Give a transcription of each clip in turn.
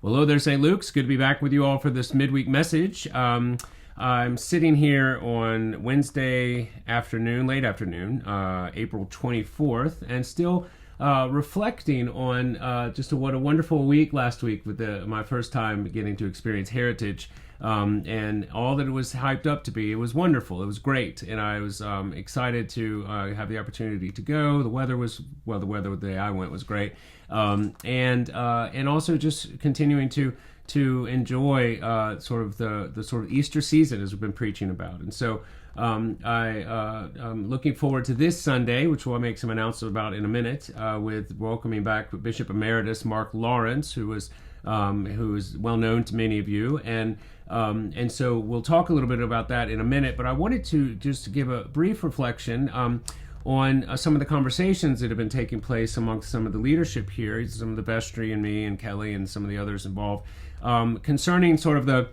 Well, hello there, St. Luke's. Good to be back with you all for this midweek message. I'm sitting here on Wednesday afternoon, late afternoon, April 24th, and still reflecting on just what a wonderful week last week with my first time getting to experience Heritage. And all that it was hyped up to be. It was wonderful. It was great, and I was excited to have the opportunity to go. The weather the day I went was great, and also just continuing to enjoy sort of the sort of Easter season as we've been preaching about. And so I'm looking forward to this Sunday, which we'll make some announcements about in a minute, with welcoming back Bishop Emeritus Mark Lawrence, who is well known to many of you, and so we'll talk a little bit about that in a minute. But I wanted to just give a brief reflection on some of the conversations that have been taking place amongst some of the leadership here, some of the vestry and me and Kelly and some of the others involved, concerning sort of the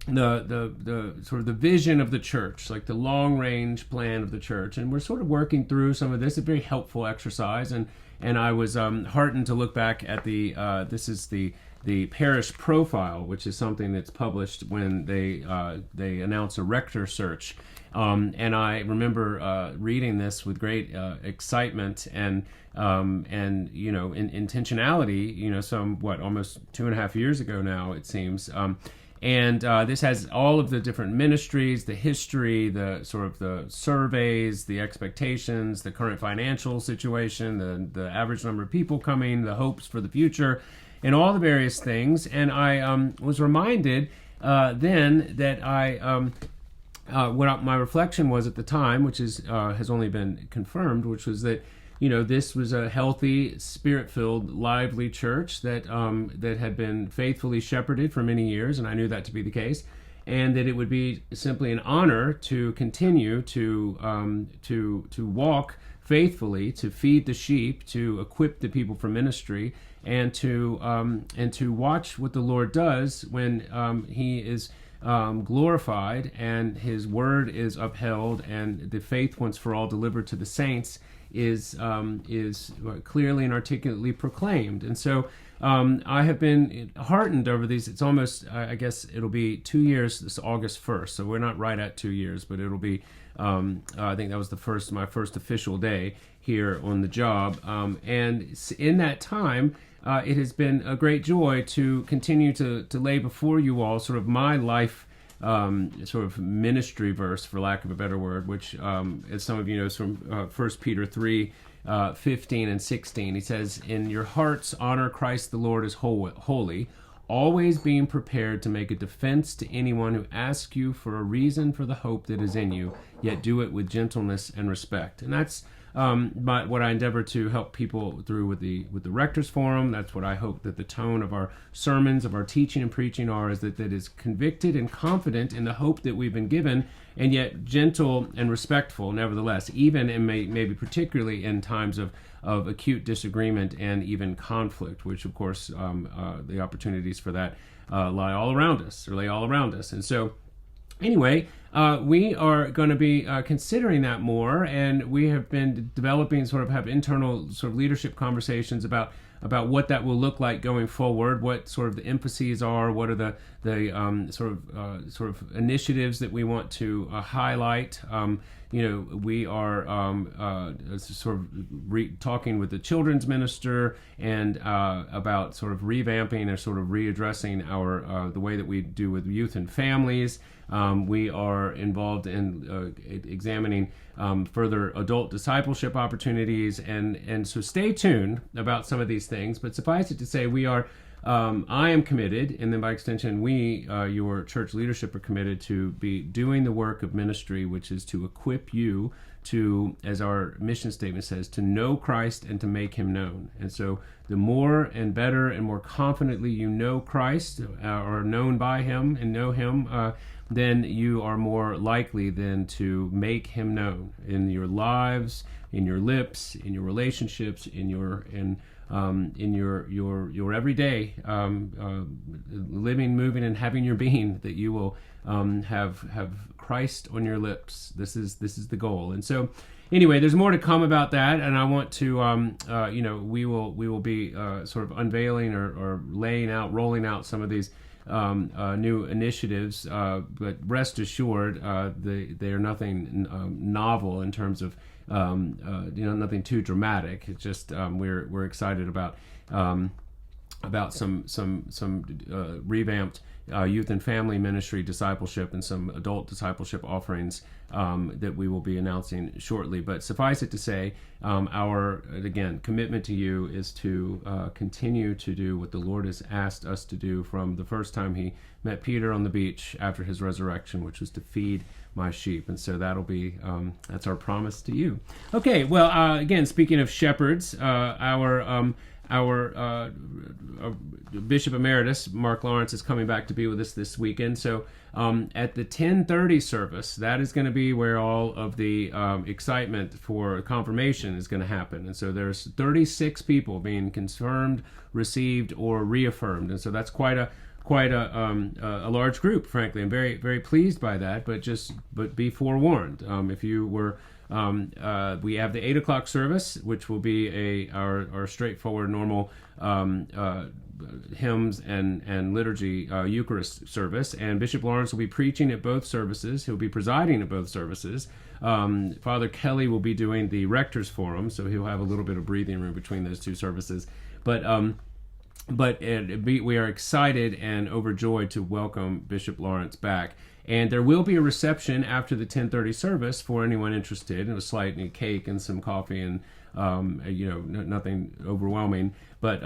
sort of the vision of the church, like the long range plan of the church. And we're sort of working through some of this, a very helpful exercise. And I was heartened to look back at this is the parish profile, which is something that's published when they announce a rector search. And I remember reading this with great excitement and intentionality. Almost 2.5 years ago now, it seems. And this has all of the different ministries, the history, the sort of the surveys, the expectations, the current financial situation, the average number of people coming, the hopes for the future, and all the various things. And I was reminded then that what my reflection was at the time, which has only been confirmed, which was that this was a healthy, spirit-filled, lively church that had been faithfully shepherded for many years, and I knew that to be the case, and that it would be simply an honor to continue to walk faithfully, to feed the sheep, to equip the people for ministry, and to watch what the Lord does when He is glorified and His word is upheld and the faith once for all delivered to the saints is clearly and articulately proclaimed. And so I have been heartened over these. It's almost, I guess it'll be 2 years this August 1st, so we're not right at 2 years, but it'll be, I think that was my first official day here on the job. And in that time, it has been a great joy to continue to lay before you all sort of my life sort of ministry verse, for lack of a better word, which, as some of you know, is from 1 Peter 3, 15 and 16. He says, "In your hearts honor Christ the Lord as holy, always being prepared to make a defense to anyone who asks you for a reason for the hope that is in you, yet do it with gentleness and respect." And that's what I endeavor to help people through with the Rector's Forum. That's what I hope that the tone of our sermons, of our teaching and preaching is that is convicted and confident in the hope that we've been given, and yet gentle and respectful nevertheless, even and maybe particularly in times of acute disagreement and even conflict, which of course the opportunities for that lay all around us. And so anyway, we are going to be considering that more, and we have been developing have internal sort of leadership conversations about what that will look like going forward, what sort of the emphases are, what are the sort of initiatives that we want to highlight. We are talking with the children's minister and about sort of revamping or sort of readdressing our the way that we do with youth and families. We are involved in examining further adult discipleship opportunities, and so stay tuned about some of these things. But suffice it to say, I am committed, and then by extension, your church leadership, are committed to be doing the work of ministry, which is to equip you to, as our mission statement says, to know Christ and to make Him known. And so the more and better and more confidently you know Christ, or are known by Him and know Him, then you are more likely then to make Him known in your lives, in your lips, in your relationships, in your everyday living, moving, and having your being, that you will have Christ on your lips. This is the goal. And so anyway, there's more to come about that, and I want to, we will be sort of unveiling or rolling out some of these new initiatives. But rest assured, they are nothing novel in terms of nothing too dramatic. It's just we're excited about some revamped youth and family ministry discipleship and some adult discipleship offerings that we will be announcing shortly. But suffice it to say, our commitment to you is to continue to do what the Lord has asked us to do from the first time he met Peter on the beach after his resurrection, which was to feed my sheep. And so that'll be that's our promise to you. Okay, well, again, speaking of shepherds, our Bishop Emeritus, Mark Lawrence, is coming back to be with us this weekend. So at the 10:30 service, that is going to be where all of the excitement for confirmation is going to happen. And so there's 36 people being confirmed, received, or reaffirmed. And so that's quite a large group, frankly. I'm very, very pleased by that, but be forewarned. If you were... we have the 8 o'clock service, which will be our straightforward, normal hymns and liturgy Eucharist service, and Bishop Lawrence will be preaching at both services. He'll be presiding at both services. Father Kelly will be doing the Rector's Forum, so he'll have a little bit of breathing room between those two services. But we are excited and overjoyed to welcome Bishop Lawrence back. And there will be a reception after the 10:30 service for anyone interested, and a slight cake and some coffee and nothing overwhelming. But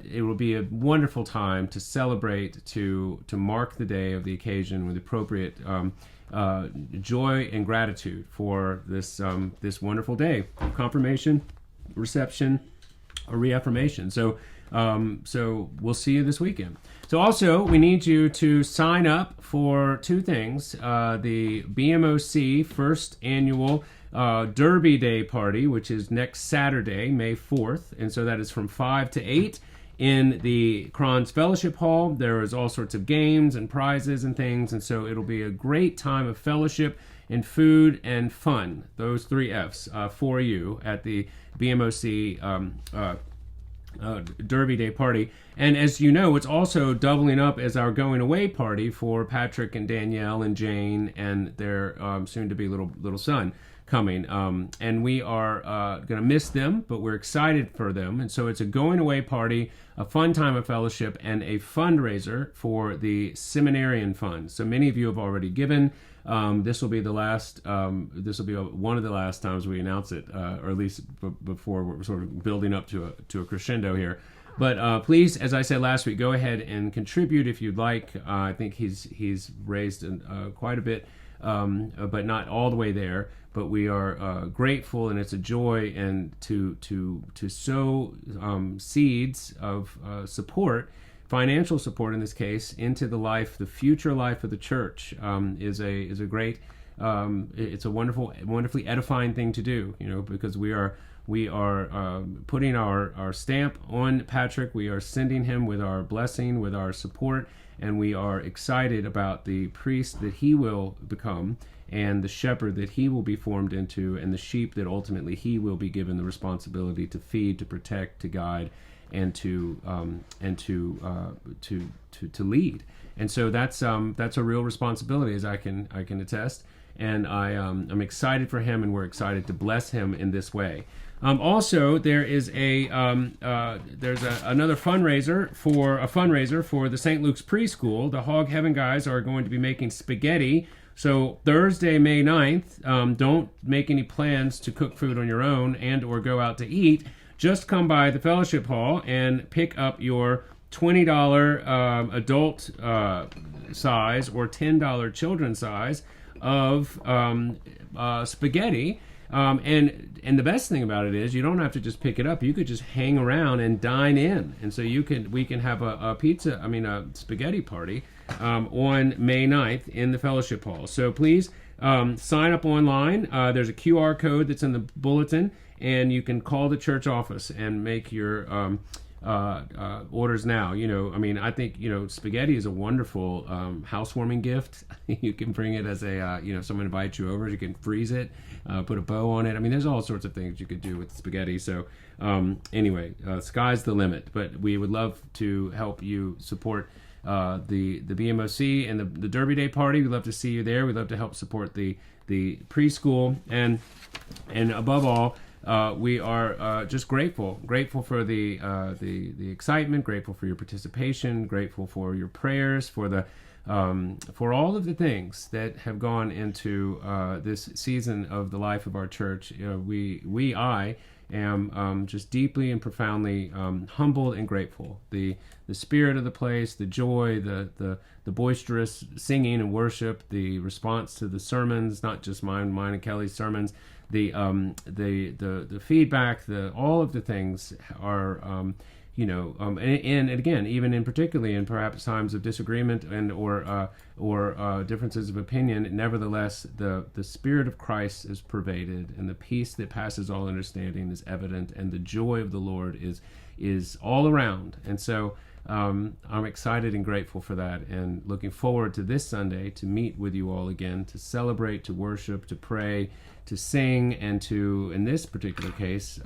it will be a wonderful time to celebrate, to mark the day of the occasion with appropriate joy and gratitude for this wonderful day of confirmation, reception, or reaffirmation. So we'll see you this weekend. So also, we need you to sign up for two things. The BMOC first annual Derby Day party, which is next Saturday, May 4th. And so that is from 5 to 8 in the Kron's Fellowship Hall. There is all sorts of games and prizes and things. And so it'll be a great time of fellowship and food and fun. Those three F's for you at the BMOC Derby Day party. And as you know, it's also doubling up as our going away party for Patrick and Danielle and Jane and their soon to be little son coming. And we are going to miss them, but we're excited for them. And so it's a going away party, a fun time of fellowship, and a fundraiser for the Seminarian Fund. So many of you have already given. This will be the last. This will be one of the last times we announce it, or at least before we're sort of building up to a crescendo here. But please, as I said last week, go ahead and contribute if you'd like. I think he's raised quite a bit, but not all the way there. But we are grateful, and it's a joy and to sow seeds of support. Financial support in this case into the future life of the church is a great, it's a wonderfully edifying thing to do, because we are putting our stamp on Patrick. We are sending him with our blessing, with our support, and we are excited about the priest that he will become, and the shepherd that he will be formed into, and the sheep that ultimately he will be given the responsibility to feed, to protect, to guide, and to lead. And so that's a real responsibility, as I can attest. And I'm excited for him, and we're excited to bless him in this way. Also, there is another fundraiser for the St. Luke's Preschool. The Hog Heaven guys are going to be making spaghetti. So Thursday, May 9th, don't make any plans to cook food on your own and or go out to eat. Just come by the Fellowship Hall and pick up your $20 adult size or $10 children's size of spaghetti. And the best thing about it is you don't have to just pick it up. You could just hang around and dine in. And so we can have a spaghetti party on May 9th in the Fellowship Hall. So please sign up online. There's a QR code that's in the bulletin, and you can call the church office and make your orders now. I mean, I think spaghetti is a wonderful housewarming gift. You can bring it as a someone invites you over. You can freeze it, put a bow on it. I mean, there's all sorts of things you could do with spaghetti. So anyway, sky's the limit. But we would love to help you support the BMOC and the Derby Day party. We'd love to see you there. We'd love to help support the preschool, and above all, we are just grateful for the excitement, grateful for your participation, grateful for your prayers, for all of the things that have gone into this season of the life of our church. I am just deeply and profoundly humbled and grateful. The spirit of the place, the joy, the boisterous singing and worship, the response to the sermons, not just mine and Kelly's sermons, the feedback, all of the things are and again, even in particularly in perhaps times of disagreement and or differences of opinion, nevertheless the Spirit of Christ is pervaded, and the peace that passes all understanding is evident, and the joy of the Lord is all around. And so I'm excited and grateful for that, and looking forward to this Sunday to meet with you all again, to celebrate, to worship, to pray, to sing, and to, in this particular case,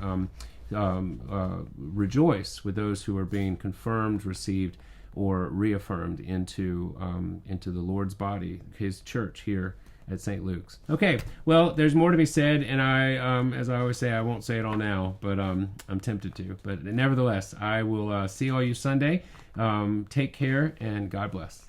rejoice with those who are being confirmed, received, or reaffirmed into the Lord's body, His church here at St. Luke's. Okay, well, there's more to be said, and I, as I always say, I won't say it all now, but I'm tempted to. But nevertheless, I will see all you Sunday. Take care, and God bless.